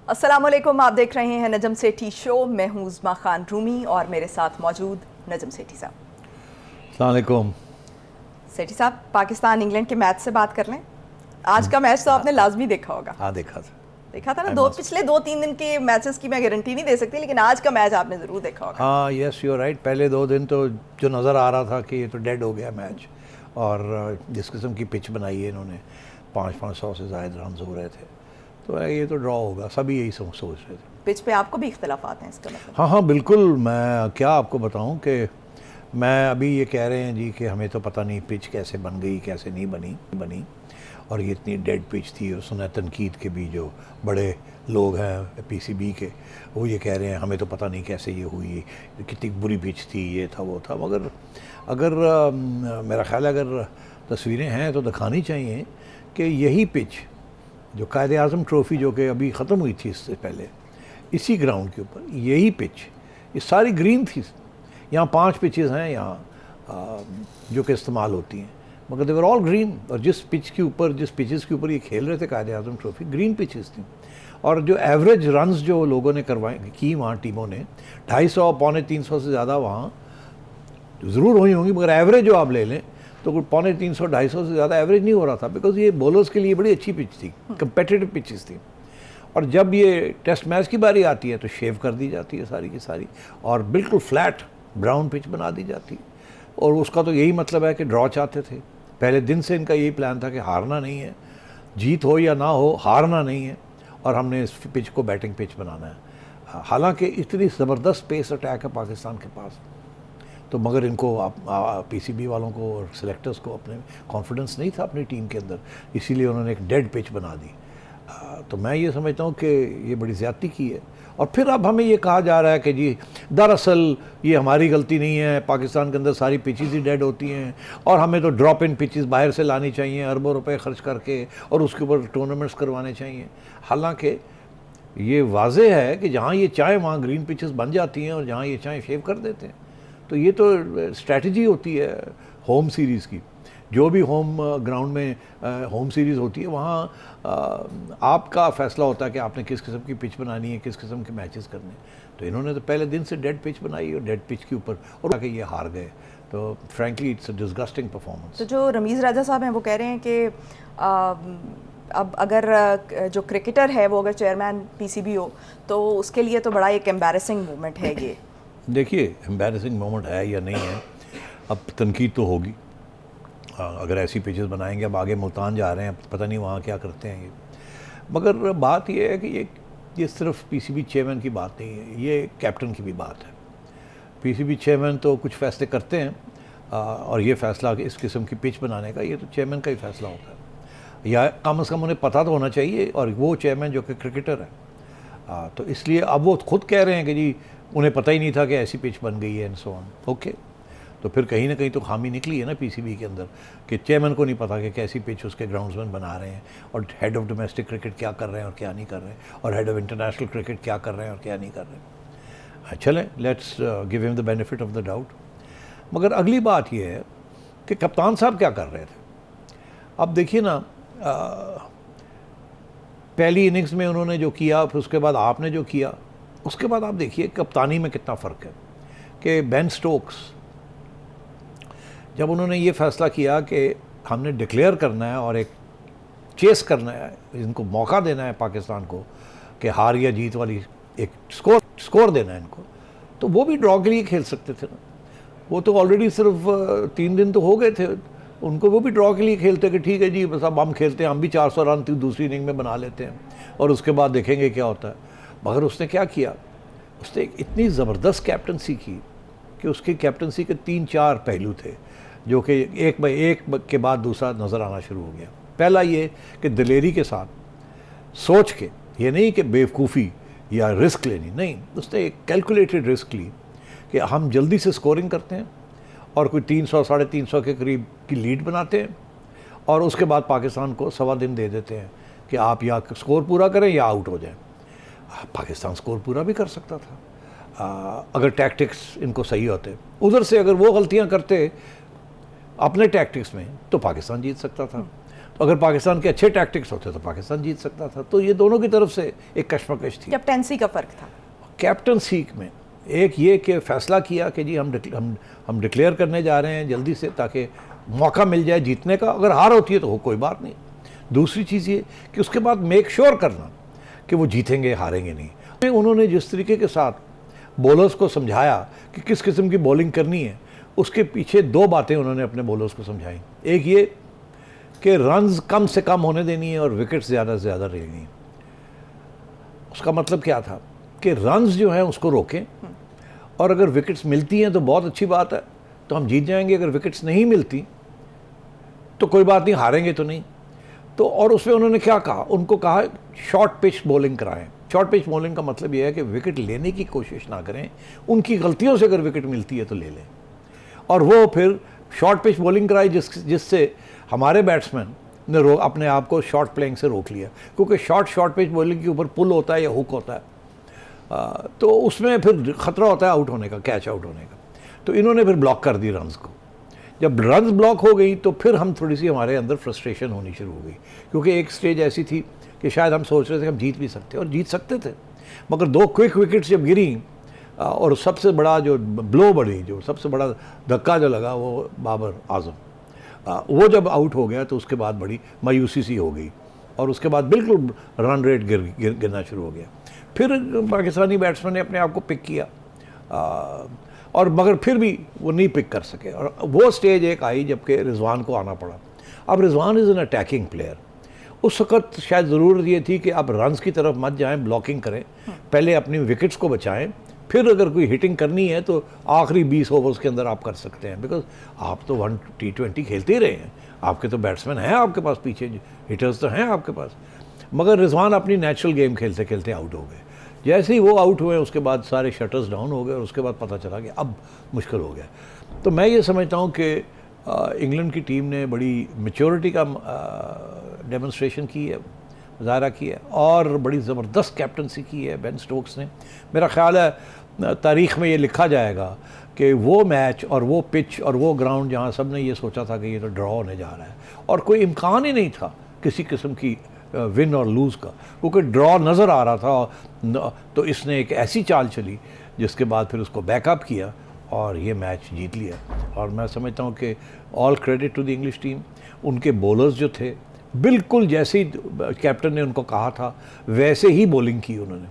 अस्सलामुअलैकुम, आप देख रहे हैं नजम सेठी शो। मैं हूँ उज़्मा खान रूमी और मेरे साथ मौजूद नजम सेठी साहब। अस्सलाम वालेकुम। सेठी साहब, पाकिस्तान इंग्लैंड के मैच से बात कर लें। आज का मैच तो आपने लाजमी देखा होगा। हाँ, देखा था। देखा था ना। पिछले 2-3 दिन के मैचेस की मैं गारंटी नहीं दे सकती, लेकिन आज का मैच आपने ज़रूर देखा होगा। हाँ, यस, यू आर राइट। पहले 2 दिन तो जो नज़र आ रहा था कि ये तो डेड हो गया मैच, और जिस किस्म की पिच बनाई है इन्होंने, 500 से ज़ायद रन हो रहे थे, तो ये तो ड्रॉ होगा, सभी यही सोच रहे थे। पिच पे आपको भी इख्तलाफात हैं इसका मतलब? हाँ हाँ, बिल्कुल। मैं क्या आपको बताऊँ कि मैं अभी ये कह रहे हैं जी कि हमें तो पता नहीं पिच कैसे बन गई, कैसे नहीं बनी, और ये इतनी डेड पिच थी। और सुना तनकीद के भी जो बड़े लोग हैं पीसीबी के, वो ये कह रहे हैं हमें तो पता नहीं कैसे ये हुई, कितनी बुरी पिच थी, ये था वो था। मगर अगर मेरा ख्याल है अगर तस्वीरें हैं तो दिखानी चाहिए कि यही पिच जो कायदे आज़म ट्रॉफ़ी जो कि अभी ख़त्म हुई थी इससे पहले, इसी ग्राउंड के ऊपर यही पिच, ये सारी ग्रीन थी। यहाँ 5 पिचेस हैं यहाँ जो कि इस्तेमाल होती हैं, मगर दे वर ऑल ग्रीन। और जिस पिचेस के ऊपर ये खेल रहे थे कायदे आज़म ट्रॉफ़ी, ग्रीन पिचेस थी। और जो एवरेज रन्स जो लोगों ने की वहाँ टीमों ने, 250 पौने 300 से ज़्यादा वहाँ ज़रूर हुई होंगी, मगर एवरेज जो आप ले लें तो कुछ 250 250 से ज़्यादा एवरेज नहीं हो रहा था, बिकॉज ये बॉलर्स के लिए बड़ी अच्छी पिच थी, कंपेटिटिव पिचेस थी। और जब ये टेस्ट मैच की बारी आती है तो शेव कर दी जाती है सारी की सारी, और बिल्कुल फ्लैट ब्राउन पिच बना दी जाती है। और उसका तो यही मतलब है कि ड्रॉ चाहते थे। पहले दिन से इनका यही प्लान था कि हारना नहीं है, जीत हो या ना हो, हारना नहीं है, और हमने इस पिच को बैटिंग पिच बनाना है। हालांकि इतनी ज़बरदस्त पेस अटैक है पाकिस्तान के पास, तो मगर इनको पीसीबी वालों को और सिलेक्टर्स को अपने कॉन्फिडेंस नहीं था अपनी टीम के अंदर, इसीलिए उन्होंने एक डेड पिच बना दी। तो मैं ये समझता हूँ कि ये बड़ी ज़्यादती की है। और फिर अब हमें ये कहा जा रहा है कि जी दरअसल ये हमारी गलती नहीं है, पाकिस्तान के अंदर सारी पिचेस ही डेड होती हैं और हमें तो ड्रॉप इन पिचेस बाहर से लानी चाहिए अरबों रुपए खर्च करके, और उसके ऊपर टूर्नामेंट्स करवाने चाहिए। हालांकि ये वाज़ेह है कि जहाँ ये चाहे वहाँ ग्रीन पिचेस बन जाती हैं और जहाँ ये चाहे शेव कर देते हैं। तो ये तो स्ट्रैटेजी होती है होम सीरीज़ की। जो भी होम ग्राउंड में होम सीरीज़ होती है, वहाँ आपका फ़ैसला होता है कि आपने किस किस्म की पिच बनानी है, किस किस्म के मैचेस करने हैं। तो इन्होंने तो पहले दिन से डेड पिच बनाई और डेड पिच के ऊपर और आके ये हार गए। तो frankly it's a disgusting performance. तो जो रमीज़ राजा साहब हैं वो कह रहे हैं कि अब अगर जो क्रिकेटर है वो अगर चेयरमैन पीसीबी हो तो उसके लिए तो बड़ा एक एम्बैरेसिंग मोमेंट है ये। देखिए, एम्बैरेसिंग मोमेंट है या नहीं है, अब तनकीद तो होगी। अगर ऐसी पिचेस बनाएंगे, अब आगे मुल्तान जा रहे हैं, पता नहीं वहाँ क्या करते हैं ये। मगर बात ये है कि ये सिर्फ पीसीबी चेयरमैन की बात नहीं है, ये कैप्टन की भी बात है। पीसीबी चेयरमैन तो कुछ फ़ैसले करते हैं, और ये फ़ैसला इस किस्म की पिच बनाने का, ये तो चेयरमैन का ही फ़ैसला होता है, या कम से कम उन्हें पता तो होना चाहिए। और वो चेयरमैन जो कि क्रिकेटर है, तो इसलिए अब वो खुद कह रहे हैं कि जी उन्हें पता ही नहीं था कि ऐसी पिच बन गई है एंड सो ऑन। ओके, तो फिर कहीं ना कहीं तो खामी निकली है ना पीसीबी के अंदर, कि चेयरमैन को नहीं पता कि कैसी पिच उसके ग्राउंड्समैन बना रहे हैं, और हेड ऑफ डोमेस्टिक क्रिकेट क्या कर रहे हैं और क्या नहीं कर रहे हैं, और हेड ऑफ इंटरनेशनल क्रिकेट क्या कर रहे हैं और क्या नहीं कर रहे हैं। चलें, let's give him the benefit of the doubt. मगर अगली बात यह है कि कप्तान साहब क्या कर रहे थे। अब देखिए ना, पहली इनिंग्स में उन्होंने जो किया, फिर उसके बाद आपने जो किया, उसके बाद आप देखिए कप्तानी में कितना फ़र्क है। कि बेन स्टोक्स, जब उन्होंने ये फ़ैसला किया कि हमने डिक्लेयर करना है और एक चेस करना है, इनको मौका देना है पाकिस्तान को कि हार या जीत वाली एक स्कोर देना है इनको, तो वो भी ड्रॉ के लिए खेल सकते थे ना। वो तो ऑलरेडी सिर्फ 3 दिन तो हो गए थे उनको, वो भी ड्रॉ के लिए खेलते कि ठीक है जी बस अब हम खेलते हैं, हम भी 400 रन दूसरी इनिंग में बना लेते हैं और उसके बाद देखेंगे क्या होता है। मगर उसने क्या किया, उसने एक इतनी ज़बरदस्त कैप्टनसी की कि उसकी कैप्टनसी के 3-4 पहलू थे जो कि एक के बाद दूसरा नज़र आना शुरू हो गया। पहला ये कि दिलेरी के साथ सोच के, ये नहीं कि बेवकूफ़ी या रिस्क लेनी, नहीं, उसने एक कैलकुलेटेड रिस्क ली कि हम जल्दी से स्कोरिंग करते हैं और कोई 300 350 के करीब की लीड बनाते हैं, और उसके बाद पाकिस्तान को 1.25 दिन दे देते हैं कि आप या स्कोर पूरा करें या आउट हो जाएं। पाकिस्तान स्कोर पूरा भी कर सकता था अगर टैक्टिक्स इनको सही होते। उधर से अगर वो गलतियां करते अपने टैक्टिक्स में तो पाकिस्तान जीत सकता था, तो अगर पाकिस्तान के अच्छे टैक्टिक्स होते तो पाकिस्तान जीत सकता था। तो ये दोनों की तरफ से एक कशमकश थी। कैप्टेंसी का फ़र्क था। कैप्टनसी में एक ये कि फ़ैसला किया कि जी हम डिक्लेयर करने जा रहे हैं जल्दी से, ताकि मौका मिल जाए जीतने का। अगर हार होती है तो कोई बात नहीं। दूसरी चीज़ ये कि उसके बाद मेक श्योर करना कि वो जीतेंगे, हारेंगे नहीं। उन्होंने जिस तरीके के साथ बॉलर्स को समझाया कि किस किस्म की बॉलिंग करनी है, उसके पीछे दो बातें उन्होंने अपने बॉलर्स को समझाई। एक ये कि रन्स कम से कम होने देनी है और विकेट्स ज़्यादा से ज़्यादा लेनी है। उसका मतलब क्या था कि रन्स जो है उसको रोकें, और अगर विकेट्स मिलती हैं तो बहुत अच्छी बात है, तो हम जीत जाएंगे। अगर विकेट्स नहीं मिलती तो कोई बात नहीं, हारेंगे तो नहीं। तो और उसमें उन्होंने क्या कहा, उनको कहा शॉर्ट पिच बॉलिंग कराएं। शॉर्ट पिच बॉलिंग का मतलब यह है कि विकेट लेने की कोशिश ना करें, उनकी गलतियों से अगर विकेट मिलती है तो ले लें। और वो फिर शॉर्ट पिच बॉलिंग कराई जिससे हमारे बैट्समैन ने अपने आप को शॉर्ट प्लेइंग से रोक लिया, क्योंकि शॉर्ट पिच बॉलिंग के ऊपर पुल होता है या हुक होता है, तो उसमें फिर ख़तरा होता है आउट होने का, कैच आउट होने का। तो इन्होंने फिर ब्लॉक कर दी रन्स को। जब रन्स ब्लॉक हो गई तो फिर हम थोड़ी सी हमारे अंदर फ्रस्ट्रेशन होनी शुरू हो गई, क्योंकि एक स्टेज ऐसी थी कि शायद हम सोच रहे थे कि हम जीत भी सकते और जीत सकते थे, मगर दो क्विक विकेट्स जब गिरी और सबसे बड़ा जो ब्लो बढ़ी, जो सबसे बड़ा धक्का जो लगा वो बाबर आजम, वो जब आउट हो गया तो उसके बाद बड़ी मायूसी सी हो गई और उसके बाद बिल्कुल रन रेट गिरना शुरू हो गया। फिर पाकिस्तानी बैट्समैन ने अपने आप को पिक किया, और मगर फिर भी वो नहीं पिक कर सके। और वो स्टेज एक आई जबकि रिजवान को आना पड़ा। अब Rizwan is an attacking player. उस वक्त शायद ज़रूरत ये थी कि आप रन्स की तरफ मत जाएं, ब्लॉकिंग करें, पहले अपनी विकेट्स को बचाएं, फिर अगर कोई हिटिंग करनी है तो आखिरी 20 ओवर्स के अंदर आप कर सकते हैं। बिकॉज आप तो T20 खेलते ही रहे हैं, आपके तो बैट्समैन हैं आपके पास, पीछे हिटर्स तो हैं आपके पास। मगर रिजवान अपनी नेचुरल गेम खेलते खेलते आउट हो गए। जैसे ही वो आउट हुए उसके बाद सारे शटर्स डाउन हो गए और उसके बाद पता चला कि अब मुश्किल हो गया। तो मैं ये समझता हूँ कि इंग्लैंड की टीम ने बड़ी मैच्योरिटी का डेमोन्स्ट्रेशन की है, मुजाहरा किया है, और बड़ी ज़बरदस्त कैप्टनसी की है बेन स्टोक्स ने। मेरा ख़्याल है तारीख़ में ये लिखा जाएगा कि वो मैच और वो पिच और वो ग्राउंड जहाँ सब ने ये सोचा था कि ये तो ड्रॉ होने जा रहा है और कोई इम्कान ही नहीं था किसी किस्म की विन और लूज़ का, क्योंकि ड्रॉ नज़र आ रहा था। तो इसने एक ऐसी चाल चली जिसके बाद फिर उसको बैकअप किया और ये मैच जीत लिया। और मैं समझता हूँ कि all credit to the English team. उनके बॉलर्स जो थे बिल्कुल जैसे ही कैप्टन ने उनको कहा था वैसे ही बॉलिंग की उन्होंने,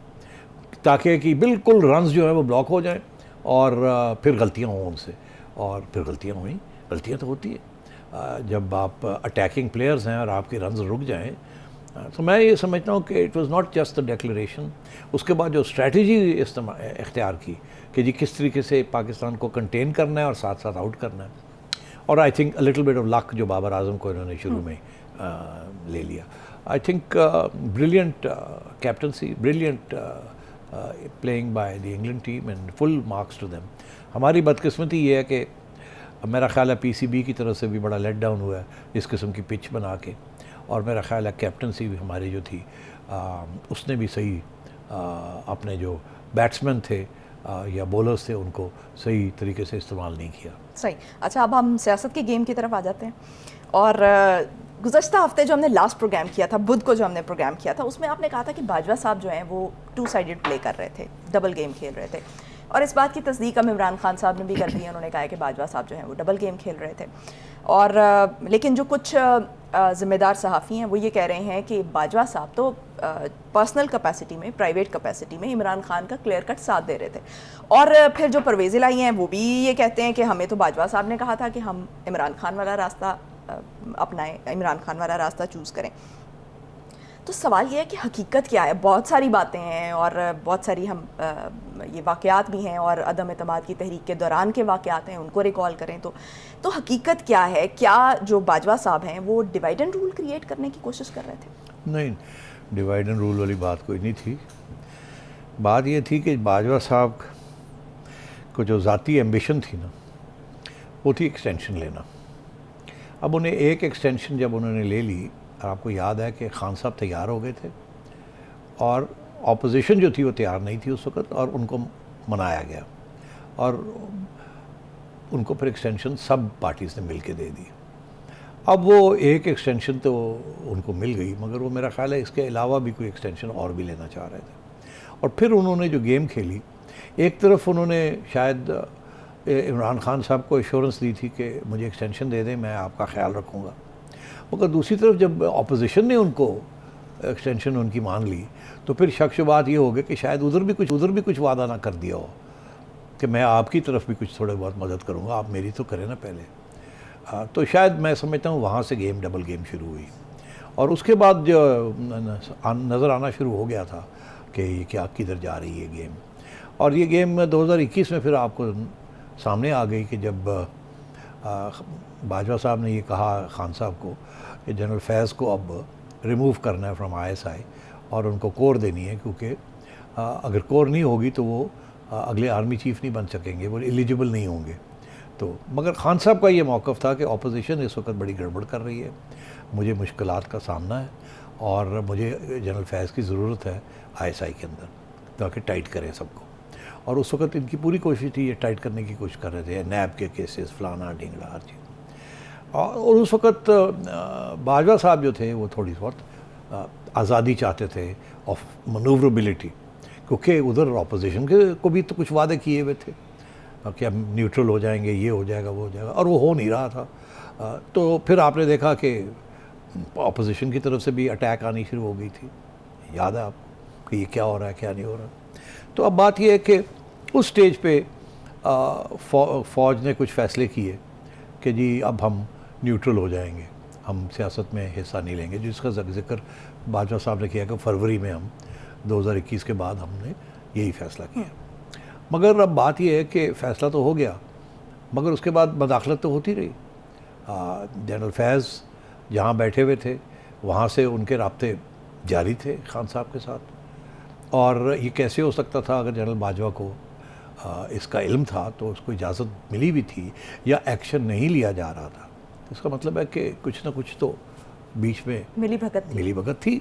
ताकि कि बिल्कुल रन्स जो है वो ब्लॉक हो जाएं और फिर गलतियाँ हों उनसे। और फिर गलतियाँ हुई, गलतियाँ तो होती है जब आप अटैकिंग प्लेयर्स हैं और आपके रन्स रुक जाएं। तो मैं ये समझता हूँ कि it was not just the declaration. उसके बाद जो स्ट्रैटेजी इख्तियार की कि जी किस तरीके से पाकिस्तान को कंटेन करना है और साथ साथ आउट करना है, और I think a little bit of luck जो बाबर आजम को इन्होंने शुरू में ले लिया। I think brilliant captaincy, brilliant playing by the England team and full marks to them. हमारी बदकिस्मती ये है कि मेरा ख्याल है PCB की तरफ से भी बड़ा लेट डाउन हुआ है इस किस्म की पिच बना के, और मेरा ख्याल है कैप्टनसी भी हमारी जो थी उसने भी सही अपने जो बैट्समैन थे या बॉलर्स थे उनको सही तरीके से इस्तेमाल नहीं किया। सही। अच्छा, अब हम सियासत की गेम की तरफ आ जाते हैं। और गुज़श्ता हफ्ते जो हमने लास्ट प्रोग्राम किया था, बुध को जो हमने प्रोग्राम किया था, उसमें आपने कहा था कि बाजवा साहब जो हैं वो 2 साइडेड प्ले कर रहे थे, डबल गेम खेल रहे थे, और इस बात की तस्दीक अब इमरान खान साहब ने भी कर दी है। उन्होंने कहा है कि बाजवा साहब जो हैं वो डबल गेम खेल रहे थे। और लेकिन जो कुछ ज़िम्मेदार सहाफ़ी हैं वो ये कह रहे हैं कि बाजवा साहब तो पर्सनल कैपेसिटी में, प्राइवेट कैपेसिटी में इमरान खान का क्लियर कट साथ दे रहे थे। और फिर जो परवेज़ इलाही हैं वो भी ये कहते हैं कि हमें तो बाजवा साहब ने कहा था कि हम इमरान खान वाला रास्ता अपनाएं, इमरान खान वाला रास्ता चूज़ करें। तो सवाल ये है कि हकीकत क्या है? बहुत सारी बातें हैं और बहुत सारी हम ये वाक़यात भी हैं और अदम एतमाद की तहरीक के दौरान के वाक़यात हैं, उनको रिकॉल करें तो हकीकत क्या है? क्या जो बाजवा साहब हैं वो डिवाइड एंड रूल क्रिएट करने की कोशिश कर रहे थे? नहीं, डिवाइड एंड रूल वाली बात कोई नहीं थी। बात ये थी कि बाजवा साहब को जो ज़ाती एम्बिशन थी ना, वो थी एक्सटेंशन लेना। अब उन्हें एक एक्सटेंशन जब उन्होंने ले ली, आपको याद है कि खान साहब तैयार हो गए थे और ऑपोजिशन जो थी वो तैयार नहीं थी उस वक़्त, और उनको मनाया गया। और उनको फिर एक्सटेंशन सब पार्टीज़ ने मिल के दे दी। अब वो एक एक्सटेंशन तो उनको मिल गई, मगर वो मेरा ख्याल है इसके अलावा भी कोई एक्सटेंशन और भी लेना चाह रहे थे। और फिर उन्होंने जो गेम खेली, एक तरफ उन्होंने शायद इमरान खान साहब को एश्योरेंस दी थी कि मुझे एक्सटेंशन दे दें, मैं आपका ख्याल रखूँगा, मगर दूसरी तरफ जब अपोजिशन ने उनको एक्सटेंशन उनकी मान ली तो फिर शक शुबात ये हो गया कि शायद उधर भी कुछ वादा ना कर दिया हो कि मैं आपकी तरफ भी कुछ थोड़े बहुत मदद करूँगा, आप मेरी तो करें ना पहले। तो शायद मैं समझता हूँ वहाँ से डबल गेम शुरू हुई। और उसके बाद जो नज़र आना शुरू हो गया था कि ये क्या किधर जा रही है गेम। और ये गेम 2021 में फिर आपको सामने आ गई कि जब बाजवा साहब ने ये कहा खान साहब को कि जनरल फैज़ को अब रिमूव करना है फ्रॉम ISI और उनको कोर देनी है, क्योंकि अगर कोर नहीं होगी तो वो अगले आर्मी चीफ नहीं बन सकेंगे, वो एलिजिबल नहीं होंगे। तो मगर खान साहब का ये मौक़िफ़ था कि अपोजिशन इस वक्त बड़ी गड़बड़ कर रही है, मुझे मुश्किलात का सामना है और मुझे जनरल फैज़ की ज़रूरत है ISI के अंदर ताकि टाइट करें सबको। और उस वक्त इनकी पूरी कोशिश थी, ये टाइट करने की कोशिश कर रहे थे, नैब के केसेस फलाना ढींगड़ा हर चीज़। और उस वक्त बाजवा साहब जो थे वो थोड़ी बहुत आज़ादी चाहते थे ऑफ मनूवरेबिलिटी, क्योंकि उधर अपोजिशन के को भी तो कुछ वादे किए हुए थे कि हम न्यूट्रल हो जाएंगे, ये हो जाएगा, वो हो जाएगा, और वो हो नहीं रहा था। तो फिर आपने देखा कि अपोजिशन की तरफ से भी अटैक आनी शुरू हो गई थी, याद है आपको कि ये क्या हो रहा है क्या नहीं हो रहा। तो अब बात यह है कि उस स्टेज पे फ़ौज ने कुछ फ़ैसले किए कि जी अब हम न्यूट्रल हो जाएंगे, हम सियासत में हिस्सा नहीं लेंगे, जिसका जिक्र बाजवा साहब ने किया कि फरवरी में हम 2021 के बाद हमने यही फ़ैसला किया। मगर अब बात यह है कि फ़ैसला तो हो गया, मगर उसके बाद मदाखलत तो होती रही। जनरल फैज़ जहाँ बैठे हुए थे वहाँ से उनके राब्ते जारी थे खान साहब के साथ, और ये कैसे हो सकता था अगर जनरल बाजवा को इसका इल्म था तो उसको इजाज़त मिली भी थी या एक्शन नहीं लिया जा रहा था। तो इसका मतलब है कि कुछ ना कुछ तो बीच में मिली भगत थी।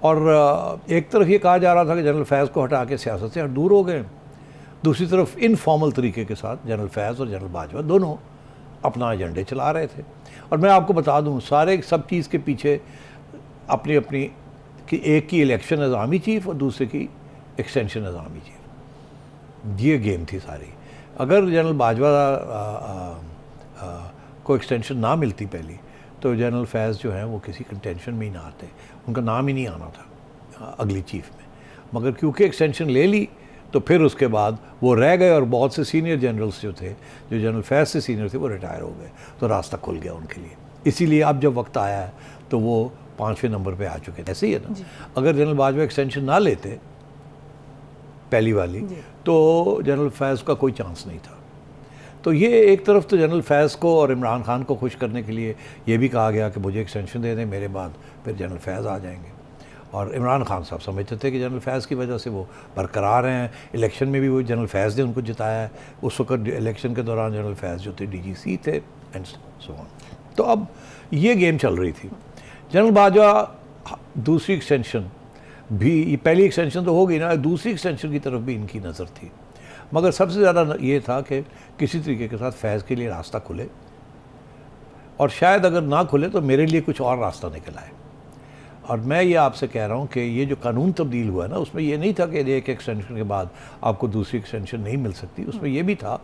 और एक तरफ ये कहा जा रहा था कि जनरल फैज़ को हटा के सियासत से दूर हो गए, दूसरी तरफ इनफॉर्मल तरीके के साथ जनरल फैज़ और जनरल बाजवा दोनों अपना एजेंडे चला रहे थे। और मैं आपको बता दूं सारे सब चीज़ के पीछे अपनी अपनी कि एक की इलेक्शन एज आर्मी चीफ और दूसरे की एक्सटेंशन एज आर्मी चीफ, ये गेम थी सारी। अगर जनरल बाजवा को एक्सटेंशन ना मिलती पहली तो जनरल फैज़ जो हैं वो किसी कंटेंशन में ही ना आते, उनका नाम ही नहीं आना था अगली चीफ में। मगर क्योंकि एक्सटेंशन ले ली तो फिर उसके बाद वो रह गए और बहुत से सीनियर जनरल्स जो थे, जो जनरल फैज़ से सीनियर थे, वो रिटायर हो गए, तो रास्ता खुल गया उनके लिए। इसीलिए अब जब वक्त आया है तो वो 5वें नंबर पे आ चुके थे। ऐसे ही है ना, अगर जनरल बाजवा एक्सटेंशन ना लेते पहली वाली तो जनरल फैज़ का कोई चांस नहीं था। तो ये एक तरफ तो जनरल फैज़ को और इमरान खान को खुश करने के लिए ये भी कहा गया कि मुझे एक्सटेंशन दे दें, मेरे बाद फिर जनरल फैज़ आ जाएंगे। और इमरान खान साहब समझते थे कि जनरल फैज़ की वजह से वो बरकरार हैं, इलेक्शन में भी वो जनरल फैज़ ने उनको जिताया है। उस वक्त इलेक्शन के दौरान जनरल फैज़ जो थे DGC थे एंड सो ऑन। तो अब ये गेम चल रही थी। जनरल बाजवा दूसरी एक्सटेंशन भी, पहली एक्सटेंशन तो हो गई ना, दूसरी एक्सटेंशन की तरफ भी इनकी नज़र थी, मगर सबसे ज़्यादा ये था कि किसी तरीके के साथ फैज़ के लिए रास्ता खुले, और शायद अगर ना खुले तो मेरे लिए कुछ और रास्ता निकल आए। और मैं ये आपसे कह रहा हूँ कि ये जो कानून तब्दील हुआ है ना, उसमें ये नहीं था कि एक एक्सटेंशन के बाद आपको दूसरी एक्सटेंशन नहीं मिल सकती, उसमें ये भी था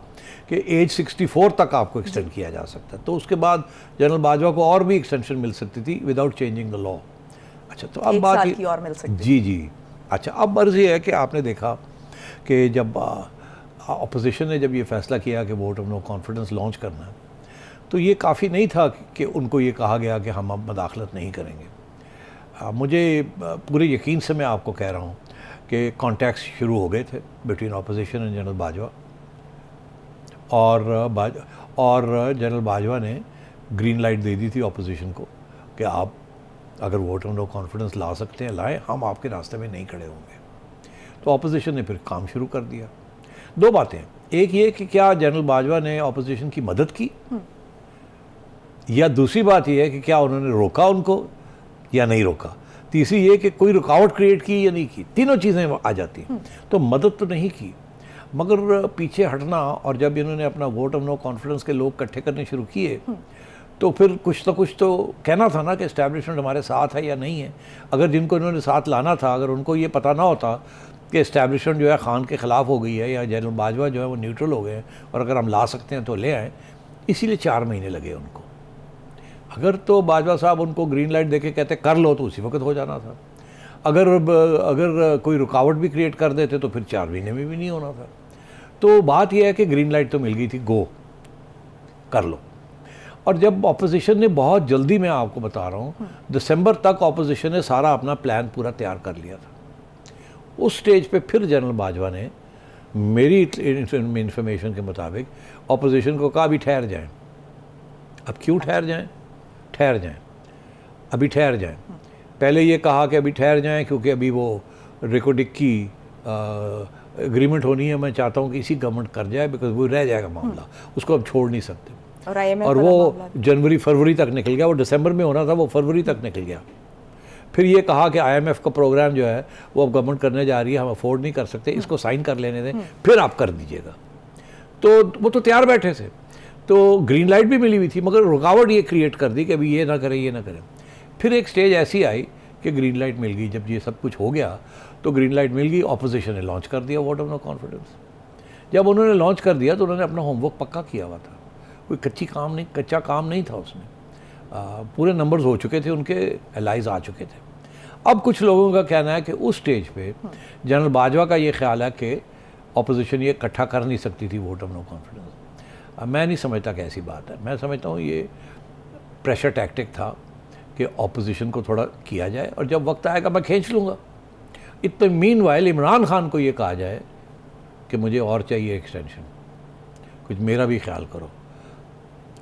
कि एज 64 तक आपको एक्सटेंड किया जा सकता है। तो उसके बाद जनरल बाजवा को और भी एक्सटेंशन मिल सकती थी विदाउट चेंजिंग द लॉ। अच्छा, तो अब बात की और मिल सकती जी। अच्छा, अब अर्ज़ ये है कि आपने देखा कि जब अपोजिशन ने जब ये फ़ैसला किया कि vote of no confidence launch करना है, तो ये काफ़ी नहीं था कि उनको ये कहा गया कि हम अब मदाखलत नहीं करेंगे। मुझे पूरे यकीन से मैं आपको कह रहा हूँ कि कॉन्टैक्ट्स शुरू हो गए थे between opposition and general Bajwa, और जनरल बाजवा ने ग्रीन लाइट दे दी थी अपोजिशन को कि आप अगर वोट ऑफ नो कॉन्फिडेंस ला सकते हैं लाएं, हम आपके रास्ते में नहीं खड़े होंगे। तो अपोजिशन ने फिर काम शुरू कर दिया। दो बातें, एक ये कि क्या जनरल बाजवा ने अपोजिशन की मदद की, या दूसरी बात यह है कि क्या उन्होंने रोका उनको या नहीं रोका। तीसरी ये कि कोई रुकावट क्रिएट की या नहीं की। तीनों चीज़ें आ जाती हैं। तो मदद तो नहीं की, मगर पीछे हटना, और जब इन्होंने अपना वोट ऑफ नो कॉन्फिडेंस के लोग इकट्ठे करने शुरू किए तो फिर कुछ तो कहना था ना कि इस्टेब्लिशमेंट हमारे साथ है या नहीं है। अगर जिनको इन्होंने साथ लाना था, अगर उनको ये पता ना होता कि इस्टेब्लिशमेंट जो है खान के ख़िलाफ़ हो गई है या जनरल बाजवा जो है वो न्यूट्रल हो गए हैं और अगर हम ला सकते हैं तो ले आएँ, इसीलिए 4 महीने लगे उनको। अगर तो बाजवा साहब उनको ग्रीन लाइट देके कहते कर लो तो उसी वक्त हो जाना था। अगर कोई रुकावट भी क्रिएट कर देते तो फिर 4 महीने में भी नहीं होना था। तो बात यह है कि ग्रीन लाइट तो मिल गई थी, गो कर लो। और जब ऑपोजिशन ने बहुत जल्दी, मैं आपको बता रहा हूँ, दिसंबर तक ऑपोजिशन ने सारा अपना प्लान पूरा तैयार कर लिया था। उस स्टेज पे फिर जनरल बाजवा ने मेरी इंफॉर्मेशन के मुताबिक ऑपोजिशन को कहा अभी ठहर जाएं। अब क्यों ठहर जाएं? ठहर जाएं, अभी ठहर जाएं। पहले ये कहा कि अभी ठहर जाएं क्योंकि अभी वो रिकोडिक की एग्रीमेंट होनी है, मैं चाहता हूँ कि इसी गवर्नमेंट कर जाए बिकॉज वो रह जाएगा मामला, उसको अब छोड़ नहीं सकते। और वो जनवरी फरवरी तक निकल गया, वो दिसंबर में होना था, वो फरवरी तक निकल गया। फिर ये कहा कि IMF का प्रोग्राम जो है वो अब गवर्नमेंट करने जा रही है, हम अफोर्ड नहीं कर सकते, इसको साइन कर लेने दें, फिर आप कर दीजिएगा। तो वो तो तैयार बैठे थे, तो ग्रीन लाइट भी मिली हुई थी, मगर रुकावट ये क्रिएट कर दी कि अभी ये ना करें, ये ना करें। फिर एक स्टेज ऐसी आई कि ग्रीन लाइट मिल गई। जब ये सब कुछ हो गया तो ग्रीन लाइट मिल गई, ऑपोजिशन ने लॉन्च कर दिया वोट ऑफ नो कॉन्फिडेंस। जब उन्होंने लॉन्च कर दिया तो उन्होंने अपना होमवर्क पक्का किया हुआ था, कोई कच्चा काम नहीं था उसमें। पूरे नंबर्स हो चुके थे, उनके एलाइज आ चुके थे। अब कुछ लोगों का कहना है कि उस स्टेज पे जनरल बाजवा का ये ख्याल है कि ऑपोजिशन ये इकट्ठा कर नहीं सकती थी वोट ऑफ नो कॉन्फिडेंस। मैं नहीं समझता कि ऐसी बात है। मैं समझता हूँ ये प्रेशर टैक्टिक था कि ऑपोजिशन को थोड़ा किया जाए और जब वक्त आएगा मैं खींच लूँगा। इतने मीनवाइल इमरान खान को ये कहा जाए कि मुझे और चाहिए एक्सटेंशन, कुछ मेरा भी ख्याल करो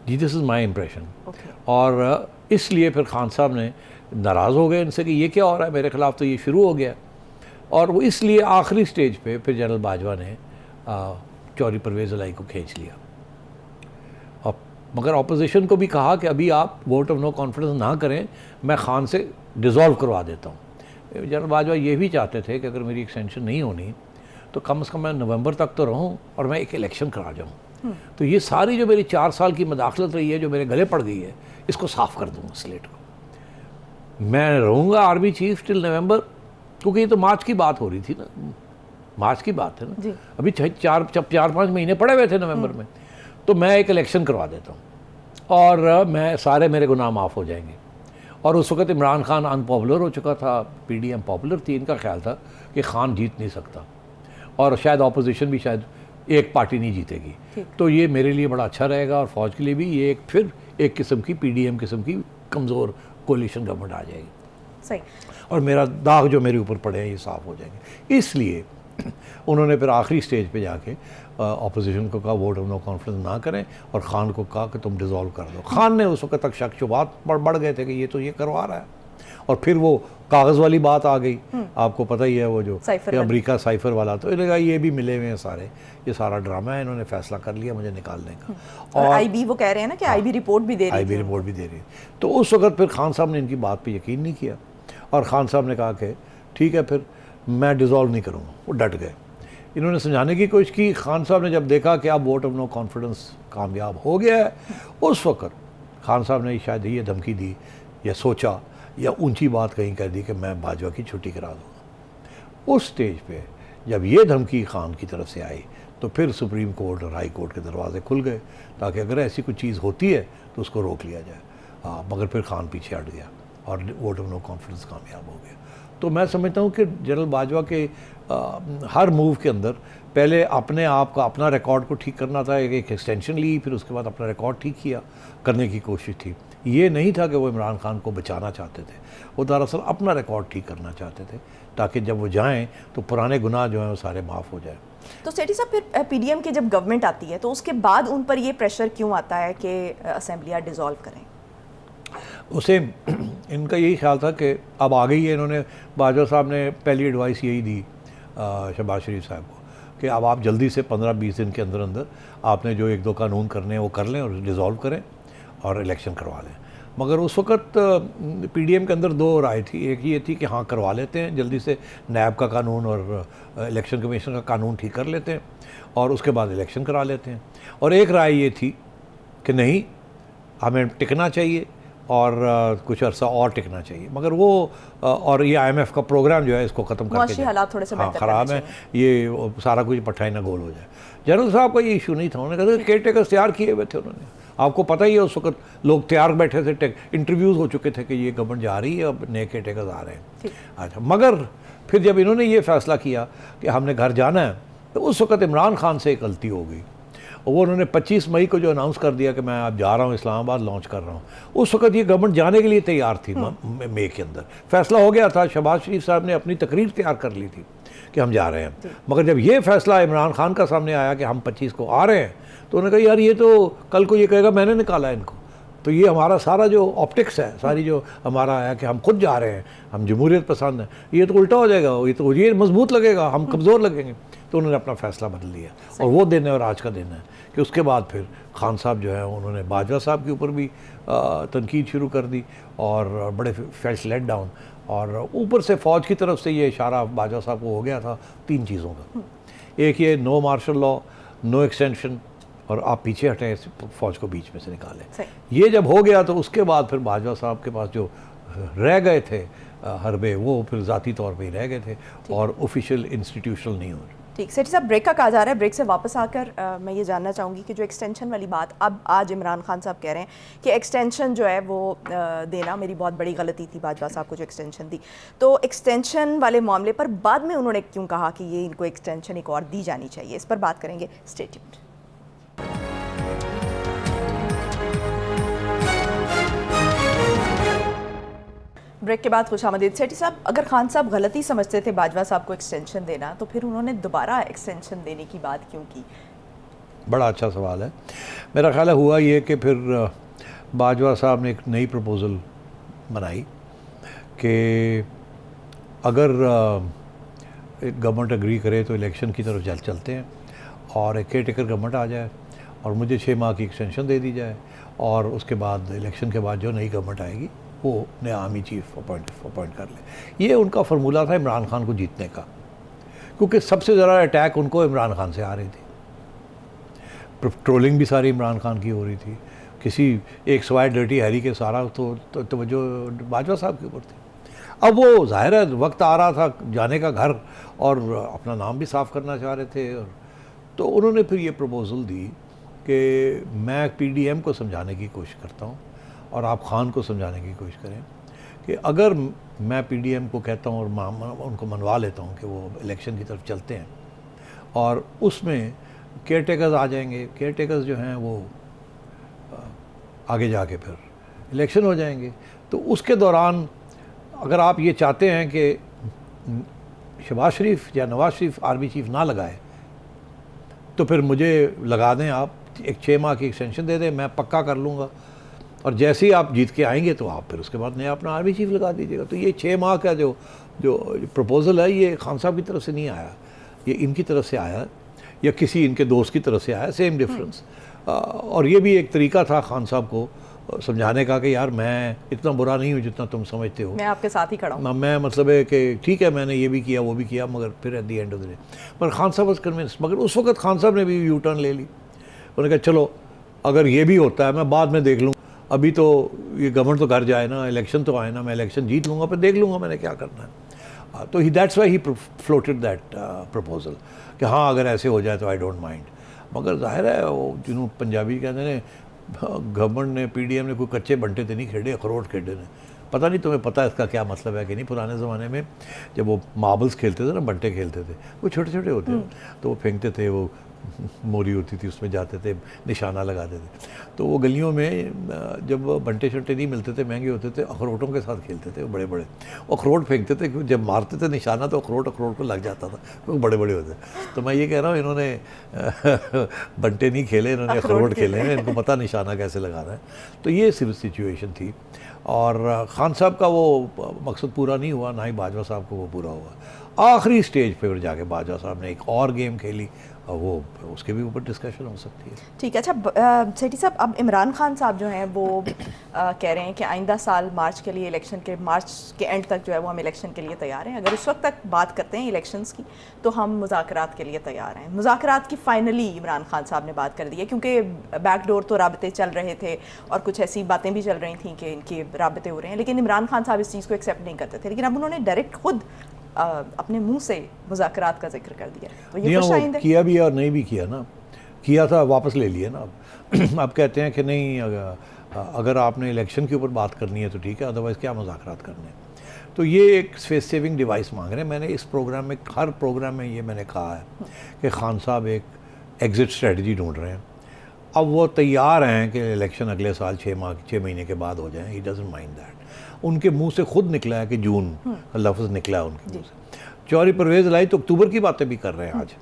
जी, दिस इज़ माई इम्प्रेशन। और इसलिए फिर खान साहब ने नाराज़ हो गए इनसे कि ये क्या हो रहा है, मेरे ख़िलाफ़ तो ये शुरू हो गया। और वो इसलिए आखिरी स्टेज पे फिर जनरल बाजवा ने चौधरी परवेज़ इलाही को खींच लिया। और मगर अपोजिशन को भी कहा कि अभी आप वोट ऑफ नो कॉन्फिडेंस ना करें, मैं खान से डिज़ोल्व करवा देता हूँ। जनरल बाजवा ये भी चाहते थे कि अगर मेरी एक्सटेंशन नहीं होनी तो कम से कम मैं नवंबर तक तो रहूँ और मैं एक इलेक्शन करा जाऊँ। तो ये सारी जो मेरी 4 साल की मदाखलत रही है, जो मेरे गले पड़ गई है, इसको साफ़ कर दूँगा स्लेट को। मैं रहूँगा आर्मी चीफ टिल नवंबर, क्योंकि ये तो मार्च की बात हो रही थी ना, मार्च की बात है ना, अभी 4-5 महीने पड़े हुए थे नवंबर में। तो मैं एक इलेक्शन करवा देता हूँ और मैं सारे मेरे गुनाह माफ़ हो जाएंगे। और उस वक्त इमरान खान अनपॉपुलर हो चुका था, PDM पॉपुलर थी। इनका ख्याल था कि खान जीत नहीं सकता और शायद ऑपोजिशन भी शायद एक पार्टी नहीं जीतेगी, तो ये मेरे लिए बड़ा अच्छा रहेगा और फ़ौज के लिए भी ये फिर एक किस्म की PDM किस्म की कमज़ोर कोलिशन गवर्नमेंट आ जाएगी। सही। और मेरा दाग जो मेरे ऊपर पड़े हैं ये साफ़ हो जाएंगे। इसलिए उन्होंने फिर आखिरी स्टेज पे जाके ऑपोजिशन को कहा वोट ऑफ नो कॉन्फिडेंस ना करें और खान को कहा कि तुम डिज़ोल्व कर दो। खान ने उस वक्त तक शक शुबात बढ़ गए थे कि ये तो ये करवा रहा है। और फिर वो कागज़ वाली बात आ गई, आपको पता ही है वो जो अमेरिका साइफर वाला, तो इन्होंने कहा ये भी मिले हुए हैं सारे, ये सारा ड्रामा है। इन्होंने फैसला कर लिया मुझे निकालने का। और IB वो कह रहे हैं ना कि IB रिपोर्ट भी दे रही है। IB रिपोर्ट भी दे रही है। तो उस वक्त फिर खान साहब ने इनकी बात पे यकीन नहीं किया और खान साहब ने कहा कि ठीक है फिर मैं डिज़ोल्व नहीं करूँगा। वो डट गए। इन्होंने समझाने की कोशिश की। खान साहब ने जब देखा कि अब वोट ऑफ नो कॉन्फिडेंस कामयाब हो गया है, उस वक्त खान साहब ने शायद ये धमकी दी या सोचा या ऊंची बात कहीं कर दी कि मैं बाजवा की छुट्टी करा दूँगा। उस स्टेज पे जब ये धमकी खान की तरफ से आई तो फिर सुप्रीम कोर्ट और हाई कोर्ट के दरवाजे खुल गए ताकि अगर ऐसी कोई चीज़ होती है तो उसको रोक लिया जाए। मगर फिर खान पीछे हट गया और वोट ऑफ नो कॉन्फिडेंस कामयाब हो गया। तो मैं समझता हूँ कि जनरल बाजवा के हर मूव के अंदर पहले अपने आप का अपना रिकॉर्ड को ठीक करना था। एक एक्सटेंशन ली, फिर उसके बाद अपना रिकॉर्ड ठीक किया करने की कोशिश थी। ये नहीं था कि वो इमरान खान को बचाना चाहते थे, वो दरअसल अपना रिकॉर्ड ठीक करना चाहते थे ताकि जब वो जाएं तो पुराने गुनाह जो हैं वो सारे माफ़ हो जाए। तो सेठी साहब फिर PDM की जब गवर्नमेंट आती है तो उसके बाद उन पर ये प्रेशर क्यों आता है कि असेंबलियाँ डिज़ोल्व करें? उसे इनका यही ख्याल था कि अब आ गई है। इन्होंने बाजवा साहब ने पहली एडवाइस यही दी शहबाज शरीफ साहब को कि अब आप जल्दी से 15-20 दिन के अंदर अंदर आपने जो 1-2 कानून करने हैं वो कर लें और डिज़ोल्व करें और इलेक्शन करवा लें। मगर उस वक्त पीडीएम के अंदर दो राय थी। एक ये थी कि हाँ करवा लेते हैं जल्दी से, नैब का कानून और इलेक्शन कमीशन का कानून ठीक कर लेते हैं और उसके बाद इलेक्शन करा लेते हैं। और एक राय ये थी कि नहीं, हमें टिकना चाहिए और कुछ अरसा और टिकना चाहिए। मगर वो और ये IMF का प्रोग्राम जो है इसको ख़त्म करके हालात थोड़े से हाँ बेहतर ख़राब करने है, ये सारा कुछ पट्टाई ना गोल हो जाए। जनरल साहब का ये इशू नहीं था, उन्होंने कहा केयर टेकर्स तैयार किए हुए थे उन्होंने, आपको पता ही है उस वक्त लोग तैयार बैठे थे, इंटरव्यूज़ हो चुके थे कि ये गवर्नमेंट जा रही है, अब नए केयर टेकर्स आ रहे हैं। अच्छा, मगर फिर जब इन्होंने ये फैसला किया कि हमने घर जाना है, तो उस वक्त इमरान खान से एक गलती हो गई। वो उन्होंने 25 मई को जो अनाउंस कर दिया कि मैं अब जा रहा हूँ इस्लामाबाद, लॉन्च कर रहा हूँ, उस वक्त ये गवर्नमेंट जाने के लिए तैयार थी। मई के अंदर फैसला हो गया था, शहबाज शरीफ साहब ने अपनी तकरीर तैयार कर ली थी कि हम जा रहे हैं। मगर जब ये फैसला इमरान खान का सामने आया कि हम 25 को आ रहे हैं, तो उन्होंने कहा यार ये तो कल को ये कहेगा मैंने निकाला इनको, तो ये हमारा सारा जो ऑप्टिक्स है, सारी जो हमारा है कि हम खुद जा रहे हैं, हम जमहूरियत पसंद है, ये तो उल्टा हो जाएगा, ये मजबूत लगेगा, हम कमज़ोर लगेंगे। तो उन्होंने अपना फ़ैसला बदल लिया और वो दिन है और आज का दिन है कि उसके बाद फिर खान साहब जो है उन्होंने बाजवा साहब के ऊपर भी तनकीद शुरू कर दी और बड़े फेल्ट लेट डाउन, और ऊपर से फ़ौज की तरफ से ये इशारा बाजवा साहब को हो गया था 3 चीज़ों का। एक ये no martial law, no extension, और आप पीछे हटें, फ़ौज को बीच में से निकालें। ये जब हो गया तो उसके बाद फिर बाजवा साहब के पास जो रह गए थे हरबे, वो फिर ज़ाती तौर पे ही रह गए थे और ऑफिशियल इंस्टीट्यूशनल नहीं हो रहे। ठीक, सेठी साहब ब्रेक का कहा जा रहा है, ब्रेक से वापस आकर मैं ये जानना चाहूँगी कि जो एक्सटेंशन वाली बात अब आज इमरान खान साहब कह रहे हैं कि एक्सटेंशन जो है वो देना मेरी बहुत बड़ी गलती थी, बाजवा साहब को जो एक्सटेंशन दी, तो एक्सटेंशन वाले मामले पर बाद में उन्होंने क्यों कहा कि ये इनको एक्सटेंशन एक और दी जानी चाहिए, इस पर बात करेंगे। Stay tuned. ब्रेक के बाद खुशामदीद। सेठी साहब, अगर खान साहब गलती समझते थे बाजवा साहब को एक्सटेंशन देना, तो फिर उन्होंने दोबारा एक्सटेंशन देने की बात क्यों की? बड़ा अच्छा सवाल है। मेरा ख्याल है हुआ ये कि फिर बाजवा साहब ने एक नई प्रपोज़ल बनाई कि अगर गवर्नमेंट एग्री करे तो इलेक्शन की तरफ चलते हैं और एक केयर टेकर गवर्नमेंट आ जाए और मुझे 6 माह की एक्सटेंशन दे दी जाए, और उसके बाद इलेक्शन के बाद जो नई गवर्नमेंट आएगी वो नया आर्मी चीफ अपॉइंट कर ले। ये उनका फार्मूला था इमरान खान को जीतने का, क्योंकि सबसे ज़्यादा अटैक उनको इमरान खान से आ रही थी, ट्रोलिंग भी सारी इमरान खान की हो रही थी, किसी एक सवाए डर्टी हैरी के सारा तो तवज्जो बाजवा साहब के ऊपर थी। अब वो जाहिर है वक्त आ रहा था जाने का घर, और अपना नाम भी साफ़ करना चाह रहे थे, और तो उन्होंने फिर ये प्रपोज़ल दी कि मैं पीडीएम को समझाने की कोशिश करता हूँ और आप खान को समझाने की कोशिश करें कि अगर मैं पीडीएम को कहता हूँ और उनको मनवा लेता हूँ कि वो इलेक्शन की तरफ चलते हैं और उसमें केयर टेकर्स आ जाएंगे, केयर टेकर्स जो हैं वो आगे जाके फिर इलेक्शन हो जाएंगे, तो उसके दौरान अगर आप ये चाहते हैं कि शहबाज शरीफ या नवाज शरीफ आर्मी चीफ ना लगाए, तो फिर मुझे लगा दें, आप एक 6 माह की एक्सटेंशन दे दें, मैं पक्का कर लूँगा, और जैसे ही आप जीत के आएंगे तो आप फिर उसके बाद नया अपना आर्मी चीफ लगा दीजिएगा। तो ये 6 माह का जो प्रपोज़ल है, ये खान साहब की तरफ से नहीं आया, ये इनकी तरफ से आया या किसी इनके दोस्त की तरफ से आया, सेम डिफरेंस। और ये भी एक तरीका था खान साहब को समझाने का कि यार मैं इतना बुरा नहीं हूँ जितना तुम समझते हो, मैं आपके साथ ही खड़ा हूँ। मैं मतलब है कि ठीक है मैंने ये भी किया वो भी किया, मगर फिर at the end of the day पर खान साहब वाज कन्विंस। मगर उस वक्त खान साहब ने भी यू टर्न ले ली, उन्होंने कहा चलो अगर ये भी होता है मैं बाद में देख लूँ, अभी तो ये गवर्नमेंट तो घर जाए ना, इलेक्शन तो आए ना, मैं इलेक्शन जीत लूँगा, फिर देख लूँगा मैंने क्या करना है। तो he that's why he floated that proposal कि हाँ अगर ऐसे हो जाए तो आई डोंट माइंड। मगर जाहिर है वो जिन्होंने पंजाबी कहते हैं गवर्नमेंट ने पीडीएम ने कोई कच्चे बंटे तो नहीं खेड़े, अखरोट खेड़े ने। पता नहीं तुम्हें पता है इसका क्या मतलब है कि नहीं। पुराने ज़माने में जब वो मार्बल्स खेलते थे ना, बंटे खेलते थे, वो छोटे छोटे होते तो वो फेंकते थे, वो मोरी होती थी उसमें जाते थे, निशाना लगाते थे। तो वो गलियों में जब बंटे शंटे नहीं मिलते थे, महंगे होते थे, अखरोटों के साथ खेलते थे, वो बड़े बड़े अखरोट फेंकते थे, क्योंकि जब मारते थे निशाना तो अखरोट को लग जाता था, वो बड़े बड़े होते। तो मैं ये कह रहा हूँ इन्होंने बंटे नहीं खेले, इन्होंने अखरोट खेले हैं, इनको पता निशाना कैसे लगाना है। तो ये सिर्फ सिचुएशन थी, और खान साहब का वो मकसद पूरा नहीं हुआ, ना ही बाजवा साहब को वो पूरा हुआ। आखिरी स्टेज पर जाके बाजवा साहब ने एक और गेम खेली, वो उसके भी ऊपर डिस्कशन हो सकती है। ठीक है। अच्छा सेठी साहब, अब इमरान खान साहब जो हैं वो कह रहे हैं कि आइंदा साल मार्च के लिए मार्च के एंड तक जो है वो हम इलेक्शन के लिए तैयार हैं। अगर उस वक्त तक बात करते हैं इलेक्शंस की तो हम मुज़ाकरात के लिए तैयार हैं। मुज़ाकरात की फाइनली इमरान खान साहब ने बात कर दी है, क्योंकि बैकडोर तो राबते चल रहे थे और कुछ ऐसी बातें भी चल रही थी कि इनके राबते हो रहे हैं, लेकिन इमरान खान साहब इस चीज़ को एक्सेप्ट नहीं करते थे। लेकिन अब उन्होंने डायरेक्ट खुद अपने मुंह से मुज़ाकरात का जिक्र कर दिया, तो ये खुश आइंद है। किया भी और नहीं भी किया ना, किया था वापस ले लिया ना। अब अब कहते हैं कि नहीं, अगर आपने इलेक्शन के ऊपर बात करनी है तो ठीक है, अदरवाइज़ क्या मुज़ाकरात करने हैं। तो ये एक फेस सेविंग डिवाइस मांग रहे हैं। मैंने इस प्रोग्राम में, हर प्रोग्राम में ये मैंने कहा है कि खान साहब एक एग्ज़िट स्ट्रेटजी ढूंढ रहे हैं। अब वो तैयार हैं कि इलेक्शन अगले साल 6 महीने के बाद हो जाएं। He doesn't mind that. उनके मुंह से खुद निकला है कि जून लफ्ज़ निकला है उनके मुंह से। चौधरी परवेज़ लाई तो अक्टूबर की बातें भी कर रहे हैं आज,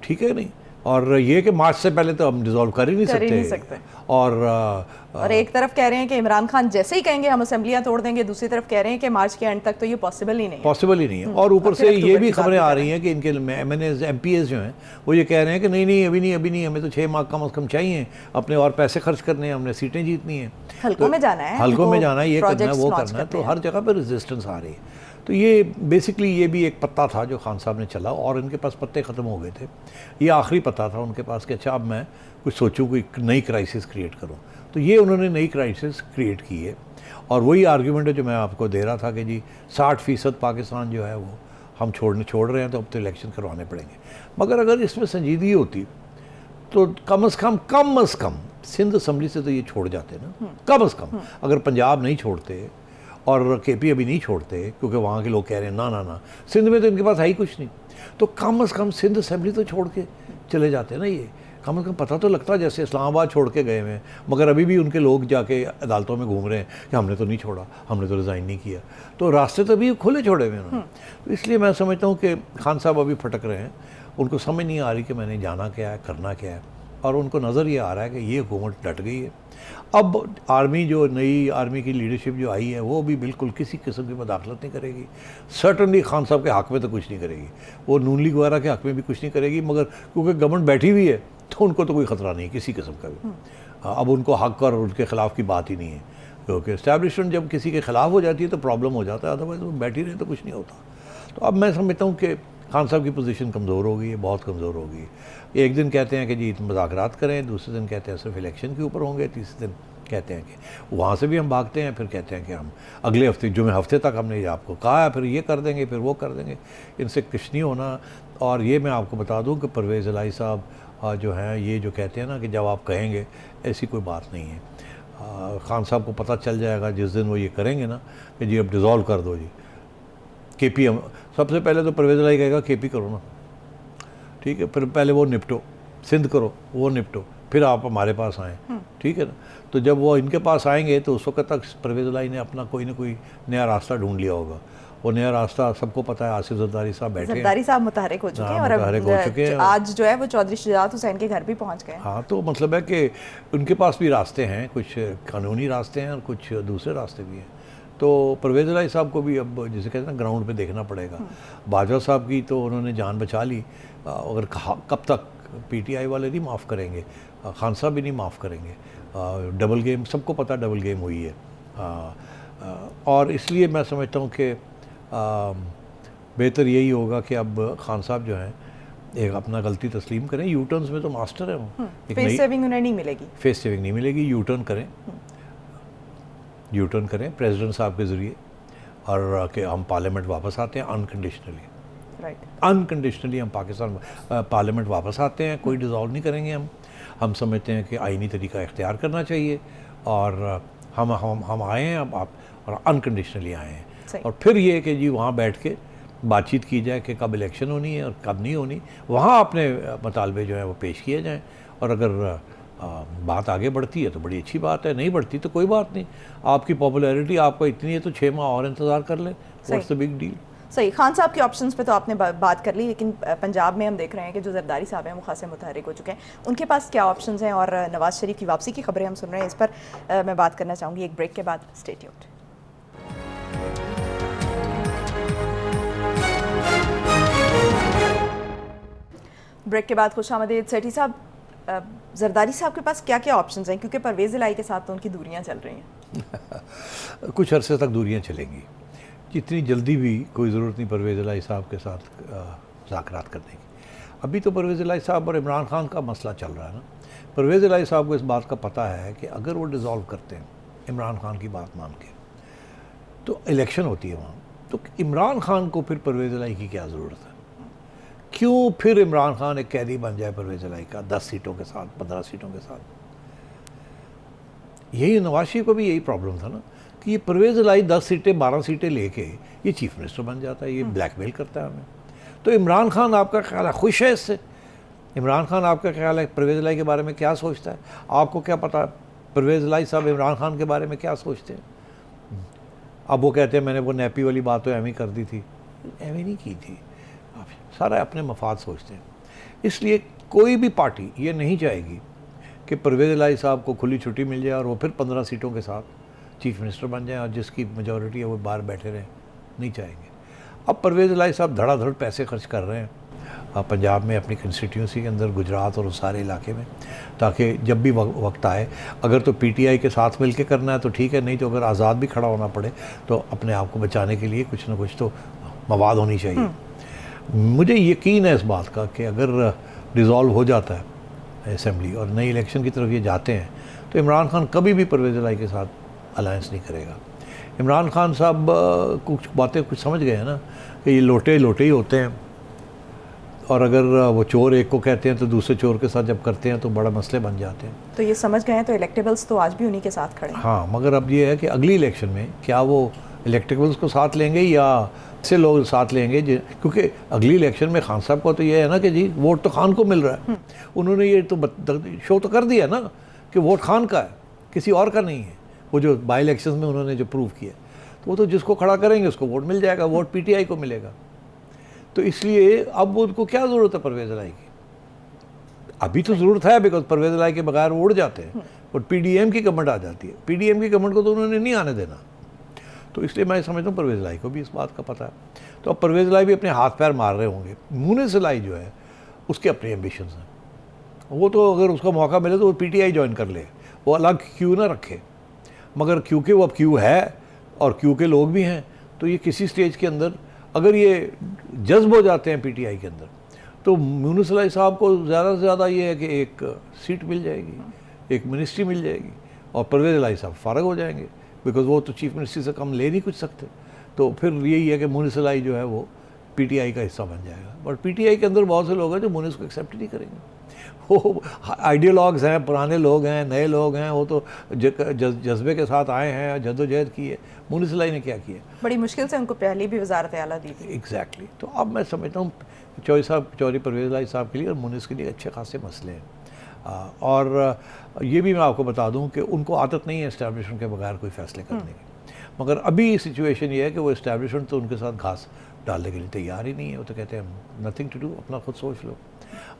ठीक है नहीं। और ये कि मार्च से पहले तो हम डिसॉल्व कर ही नहीं सकते। और एक तरफ कह रहे हैं कि इमरान खान जैसे ही कहेंगे हम असेंबलियां तोड़ देंगे, दूसरी तरफ कह रहे हैं कि मार्च के एंड तक तो ये पॉसिबल ही नहीं है। और ऊपर से ये भी खबरें आ रही हैं कि इनके MNAs जो हैं वो ये कह रहे हैं कि नहीं अभी नहीं, हमें तो 6 माह कम से कम चाहिए, अपने और पैसे खर्च करने हैं, हमने सीटें जीतनी है, हल्कों में जाना है, ये करना है, वो करना है। तो हर जगह पर रेजिस्टेंस आ रही है। तो ये बेसिकली ये भी एक पत्ता था जो खान साहब ने चला, और इनके पास पत्ते ख़त्म हो गए थे। ये आखिरी पत्ता था उनके पास कि अच्छा अब मैं कुछ सोचूं, कोई नई क्राइसिस क्रिएट करूं। तो ये उन्होंने नई क्राइसिस क्रिएट की है। और वही आर्ग्यूमेंट है जो मैं आपको दे रहा था कि जी 60% पाकिस्तान जो है वो हम छोड़ रहे हैं, तो अब तो इलेक्शन करवाने पड़ेंगे। मगर अगर इसमें संजीदगी होती तो कम अज़ कम सिंध असम्बली से तो ये छोड़ जाते ना, कम अज़ कम। अगर पंजाब नहीं छोड़ते और KP अभी नहीं छोड़ते, क्योंकि वहाँ के लोग कह रहे हैं ना सिंध में तो इनके पास है ही कुछ नहीं, तो कम अज़ कम सिंध असम्बली तो छोड़ के चले जाते ना। ये कम अज़ कम पता तो लगता जैसे इस्लामाबाद छोड़ के गए हैं, मगर अभी भी उनके लोग जाके अदालतों में घूम रहे हैं कि हमने तो नहीं छोड़ा, हमने तो रिज़ाइन नहीं किया। तो रास्ते तो अभी खुले छोड़े हुए उन्होंने। तो इसलिए मैं समझता हूँ कि खान साहब अभी फटक रहे हैं। उनको समझ नहीं आ रही कि मैंने जाना क्या है, करना क्या है, और उनको नज़र ये आ रहा है कि ये हुकूमत डट गई है। अब आर्मी जो नई आर्मी की लीडरशिप जो आई है वो भी बिल्कुल किसी किस्म की मदाखलत नहीं करेगी। सर्टनली खान साहब के हक़ में तो कुछ नहीं करेगी, वो नून लीग वगैरह के हक़ में भी कुछ नहीं करेगी, मगर क्योंकि गवर्नमेंट बैठी हुई है तो उनको तो कोई ख़तरा नहीं है किसी किस्म का भी। अब उनको हक़ और उनके ख़िलाफ़ की बात ही नहीं है, क्योंकि इस्टेब्लिशमेंट जब किसी के ख़िलाफ़ हो जाती है तो प्रॉब्लम हो जाता है, अदरवाइज़ वो बैठी रहे तो कुछ नहीं होता। तो अब मैं समझता हूँ कि खान साहब की पोजीशन कमज़ोर हो गई है, बहुत कमज़ोर हो गई है। एक दिन कहते हैं कि जी मुज़ाकरात करें, दूसरे दिन कहते हैं सिर्फ इलेक्शन के ऊपर होंगे, तीसरे दिन कहते हैं कि वहाँ से भी हम भागते हैं, फिर कहते हैं कि हम अगले हफ्ते जुमे हफ्ते तक हमने आपको कहा है, फिर ये कर देंगे, फिर वो कर देंगे। इनसे कुछ नहीं होना। और ये मैं आपको बता दूँ कि परवेज़ इलाही साहब जो हैं, ये जो कहते हैं ना कि जब आप कहेंगे, ऐसी कोई बात नहीं है। खान साहब को पता चल जाएगा जिस दिन वो ये करेंगे ना कि जी अब डिज़ोल्व कर दो जी KP। हम सबसे पहले तो परवेज़ इलाही कहेगा KP करो ना, ठीक है, फिर पहले वो निपटो, सिंध करो, वो निपटो, फिर आप हमारे पास आएँ, ठीक है ना। तो जब वो इनके पास आएंगे तो उस वक्त तक परवेज़ इलाही ने अपना कोई ना कोई नया रास्ता ढूंढ लिया होगा। वो नया रास्ता सबको पता है, आसिफ जरदारी साहब बैठे हैं, जरदारी साहब मुतहरिक हो चुके हैं, और आज जो है वो चौधरी शुजात हुसैन के घर भी पहुंच गए। हाँ, तो मतलब है कि उनके पास भी रास्ते हैं, कुछ कानूनी रास्ते हैं और कुछ दूसरे रास्ते भी हैं। तो परवेज़ इलाही साहब को भी अब जिसे कहते हैं ना ग्राउंड पे देखना पड़ेगा। बाजवा साहब की तो उन्होंने जान बचा ली, अगर कब तक PTI वाले नहीं माफ़ करेंगे, खान साहब भी नहीं माफ़ करेंगे। डबल गेम सबको पता, डबल गेम हुई है। और इसलिए मैं समझता हूँ कि बेहतर यही होगा कि अब खान साहब जो हैं एक अपना गलती तस्लीम करें। यू टर्न्स में तो मास्टर है वो। फेस सेविंग उन्हें नहीं मिलेगी, फेस सेविंग नहीं मिलेगी। यू टर्न करें प्रेसिडेंट साहब के ज़रिए, और कि हम पार्लियामेंट वापस आते हैं अनकंडीशनली। अनकंडीशनली हम पाकिस्तान पार्लियामेंट वापस आते हैं, कोई डिज़ोल्व नहीं करेंगे। हम समझते हैं कि आइनी तरीका इख्तियार करना चाहिए, और हम आए हैं अब आप, और अनकंडीशनली आए हैं। और फिर ये कि जी वहाँ बैठ के बातचीत की जाए कि कब इलेक्शन होनी है और कब नहीं होनी, वहाँ अपने मतालबे जो है वो पेश किए जाएँ। और अगर बात आगे बढ़ती है तो बड़ी अच्छी बात है, नहीं बढ़ती तो कोई बात नहीं। आपकी पॉपुलैरिटी आपको इतनी है तो 6 माह और इंतज़ार कर लें, व्हाट्स द बिग डील। सही। खान साहब के ऑप्शंस पे तो आपने बात कर ली, लेकिन पंजाब में हम देख रहे हैं कि जो जरदारी साहब हैं वो खासे मुतहरिक हो चुके हैं। उनके पास क्या ऑप्शंस हैं, और नवाज़ शरीफ की वापसी की खबरें हम सुन रहे हैं, इस पर मैं बात करना चाहूँगी एक ब्रेक के बाद। Stay tuned. ब्रेक के बाद खुशामदीद सेठी साहब, जरदारी साहब के पास क्या क्या ऑप्शंस हैं, क्योंकि परवेज़ इलाही के साथ तो उनकी दूरियां चल रही हैं। कुछ अरसे तक दूरियां चलेंगी, जितनी जल्दी भी कोई ज़रूरत नहीं परवेज़ इलाही साहब के साथ मुज़ाकरात करने की। अभी तो परवेज़ इलाही साहब और इमरान खान का मसला चल रहा है ना। परवेज़ इलाही साहब को इस बात का पता है कि अगर वो डिज़ोल्व करते हैं इमरान खान की बात मान के, तो इलेक्शन होती है वहाँ, तो इमरान खान को फिर परवेज़ इलाही की क्या ज़रूरत है? क्यों फिर इमरान खान एक कैदी बन जाए परवेज़ इलाही का 10 सीटों के साथ, 15 सीटों के साथ? यही नवाज शरीफ को भी यही प्रॉब्लम था ना कि ये परवेज़ इलाही 10 सीटें 12 सीटें लेके ये चीफ मिनिस्टर बन जाता है, ये ब्लैकमेल करता है हमें। तो इमरान खान आपका ख्याल है खुश है इससे? इमरान खान आपका ख्याल है परवेज़ इलाही के बारे में क्या सोचता है? आपको क्या पता परवेज़ इलाही साहब इमरान खान के बारे में क्या सोचते हैं? अब वो कहते हैं मैंने वो नैपी वाली बात तो एम दी थी, एम नहीं की थी। आप सारा अपने मफाद सोचते हैं। इसलिए कोई भी पार्टी ये नहीं चाहेगी कि परवेज़ इलाही साहब को खुली छुट्टी मिल जाए और वो फिर 15 सीटों के साथ चीफ मिनिस्टर बन जाए और जिसकी मेजॉरिटी है वो बाहर बैठे रहें, नहीं चाहेंगे। अब परवेज़ इलाही साहब धड़ाधड़ पैसे खर्च कर रहे हैं पंजाब में अपनी कंस्टिट्यूंसी के अंदर, गुजरात और उस सारे इलाके में, ताकि जब भी वक्त आए, अगर तो पीटीआई के साथ मिल के करना है तो ठीक है, नहीं तो अगर आज़ाद भी खड़ा होना पड़े तो अपने आप को बचाने के लिए कुछ ना कुछ तो मवाद होनी चाहिए। मुझे यकीन है इस बात का कि अगर डिज़ोल्व हो जाता है असेंबली और नई इलेक्शन की तरफ ये जाते हैं तो इमरान खान कभी भी परवेज़ इलाही के साथ अलायंस नहीं करेगा। इमरान खान साहब कुछ बातें कुछ समझ गए हैं ना कि ये लोटे लोटे ही होते हैं, और अगर वो चोर एक को कहते हैं तो दूसरे चोर के साथ जब करते हैं तो बड़ा मसले बन जाते हैं। तो ये समझ गए हैं, तो इलेक्टेबल्स तो आज भी उन्हीं के साथ खड़े हैं। हाँ, मगर अब ये है कि अगली इलेक्शन में क्या वो इलेक्टेबल्स को साथ लेंगे या ऐसे लोग साथ लेंगे, क्योंकि अगली इलेक्शन में खान साहब को तो ये है ना कि जी वोट तो खान को मिल रहा है। उन्होंने ये तो शो तो कर दिया ना कि वोट खान का है, किसी और का नहीं है। वो जो बाई इलेक्शन में उन्होंने जो प्रूव किया, तो वो तो जिसको खड़ा करेंगे उसको वोट मिल जाएगा, वोट पीटीआई को मिलेगा। तो इसलिए अब उनको क्या ज़रूरत है परवेज़ इलाही की? अभी तो ज़रूरत है, बिकॉज परवेज़ इलाही के बगैर वो उड़ जाते हैं और पीडीएम की गवर्नमेंट आ जाती है। पीडीएम की गवर्नमेंट को तो उन्होंने नहीं आने देना। तो इसलिए मैं समझता हूँ परवेज़ इलाही को भी इस बात का पता है। तो अब परवेज़ इलाही भी अपने हाथ पैर मार रहे होंगे। मुनिस इलाही जो है उसके अपने एम्बिशंस हैं, वो तो अगर उसका मौका मिले तो वो पीटीआई ज्वाइन कर ले, वो अलग क्यू ना रखे। मगर क्योंकि वो अब क्यू है और क्यू के लोग भी हैं, तो ये किसी स्टेज के अंदर अगर ये जज्ब हो जाते हैं पीटीआई के अंदर, तो मुनिस इलाही साहब को ज़्यादा से ज़्यादा ये है कि एक सीट मिल जाएगी, एक मिनिस्ट्री मिल जाएगी, और परवेज़ इलाही साहब फ़ारग हो जाएंगे, बिकॉज वो तो चीफ मिनिस्ट्री से कम ले नहीं कुछ सकते। तो फिर यही है कि मुनिस इलाही जो है वो पीटीआई का हिस्सा बन जाएगा। बट पीटीआई के अंदर बहुत से लोग हैं जो मुनिस को एक्सेप्ट नहीं करेंगे। वो आइडियोलॉग्स हैं, पुराने लोग हैं, नए लोग हैं, वो तो जज्बे के साथ आए हैं, जद्दोजहद की है। मुनिस इलाही ने क्या किया? बड़ी मुश्किल से उनको पहले भी वजारत आला दी थी। एग्जैक्टली। तो अब मैं समझता हूँ चौधरी परवेज़ इलाही साहब के लिए और मुनिस के लिए अच्छे खासे मसले हैं। और ये भी मैं आपको बता दूं कि उनको आदत नहीं है इस्टेब्लिशमेंट के बगैर कोई फ़ैसले करने की। मगर अभी सिचुएशन ये है कि वो इस्टेब्लिशमेंट तो उनके साथ घास डालने के लिए तैयार ही नहीं है। वो तो कहते हैं नथिंग टू डू, अपना खुद सोच लो।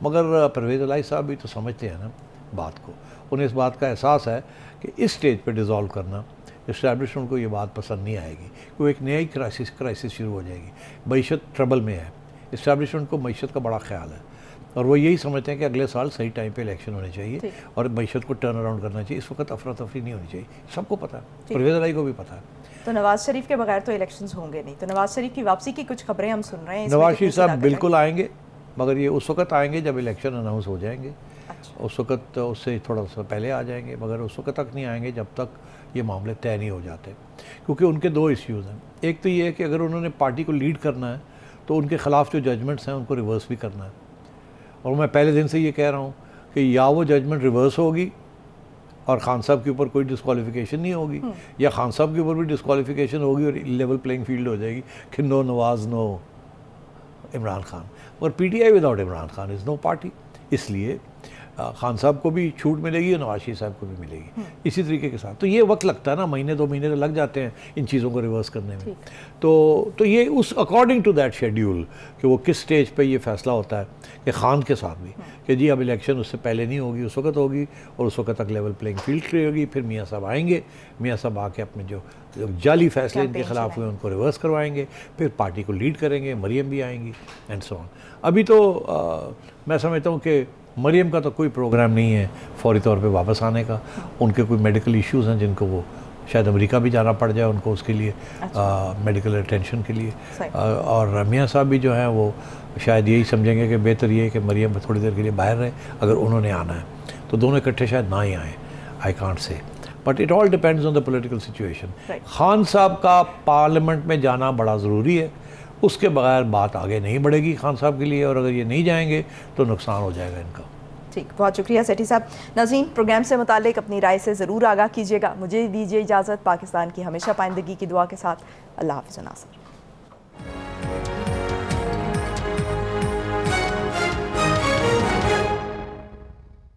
मगर परवेज़ इलाही साहब भी तो समझते हैं ना बात को, उन्हें इस बात का एहसास है कि इस स्टेज पे डिज़ोल्व करना इस्टेब्लिशमेंट को ये बात पसंद नहीं आएगी, क्योंकि एक नई क्राइसिस शुरू हो जाएगी। मईशत ट्रबल में है, इस्टेब्लिशमेंट को मईशत का बड़ा ख्याल है, और वो यही समझते हैं कि अगले साल सही टाइम पे इलेक्शन होने चाहिए और मईशत को टर्न अराउंड करना चाहिए। इस वक्त अफरा तफरी नहीं होनी चाहिए, सबको पता है, परवेज़ इलाही को भी पता है। तो नवाज शरीफ के बगैर तो इलेक्शंस होंगे नहीं। तो नवाज शरीफ की वापसी की कुछ खबरें हम सुन रहे हैं। नवाज शरीफ साहब बिल्कुल आएंगे, मगर ये उस वक्त आएंगे जब इलेक्शन अनाउंस हो जाएंगे। अच्छा। उस वक्त उससे थोड़ा सा पहले आ जाएंगे, मगर उस वक्त तक नहीं आएंगे जब तक ये मामले तय नहीं हो जाते, क्योंकि उनके दो इश्यूज़ हैं। एक तो ये है कि अगर उन्होंने पार्टी को लीड करना है तो उनके ख़िलाफ़ जो जजमेंट्स हैं उनको रिवर्स भी करना है। और मैं पहले दिन से ये कह रहा हूँ कि या वो जजमेंट रिवर्स होगी और खान साहब के ऊपर कोई डिस्क्वालिफिकेशन नहीं होगी, या खान साहब के ऊपर भी डिस्क्वालिफिकेशन होगी और लेवल प्लेइंग फील्ड हो जाएगी कि नो नवाज नो इमरान खान। और PTI without Imran Khan is no party. इसलिए खान साहब को भी छूट मिलेगी और नवाज शरीफ साहब को भी मिलेगी इसी तरीके के साथ। तो ये वक्त लगता है ना, महीने 2 महीने तो लग जाते हैं इन चीज़ों को रिवर्स करने में। तो ये उस अकॉर्डिंग टू दैट शेड्यूल कि वो किस स्टेज पे ये फैसला होता है कि खान के साथ भी कि जी अब इलेक्शन उससे पहले नहीं होगी, उस वक्त होगी और उस वक्त तक लेवल प्लेइंग फील्ड क्लियर होगी। फिर मियाँ साहब आएंगे, मियाँ साहब आके अपने जो जाली फैसले इनके खिलाफ हुए उनको रिवर्स करवाएंगे, फिर पार्टी को लीड करेंगे, मरियम भी आएंगी एंड सो ऑन। अभी तो मैं समझता हूँ कि मरियम का तो कोई प्रोग्राम नहीं है फौरी तौर पे वापस आने का। उनके कोई मेडिकल इश्यूज़ हैं जिनको वो शायद अमेरिका भी जाना पड़ जाए उनको उसके लिए, मेडिकल अटेंशन के लिए। और मियाँ साहब भी जो हैं वो शायद यही समझेंगे कि बेहतर ये है कि मरियम थोड़ी देर के लिए बाहर रहे, अगर उन्होंने आना है तो दोनों इकट्ठे शायद ना ही आएँ, I can't say, but it all depends on the political situation. Khan साहब का पार्लियामेंट में जाना बड़ा ज़रूरी है, उसके बगैर बात आगे नहीं बढ़ेगी खान साहब के लिए, और अगर ये नहीं जाएंगे तो नुकसान हो जाएगा इनका। ठीक, बहुत शुक्रिया सेठी साहब। नाज़रीन, प्रोग्राम से मुतालिक अपनी राय से ज़रूर आगाह कीजिएगा। मुझे दीजिए इजाज़त, पाकिस्तान की हमेशा पाइंदगी की दुआ के साथ। अल्लाह हाफ़िज़ नाज़रीन।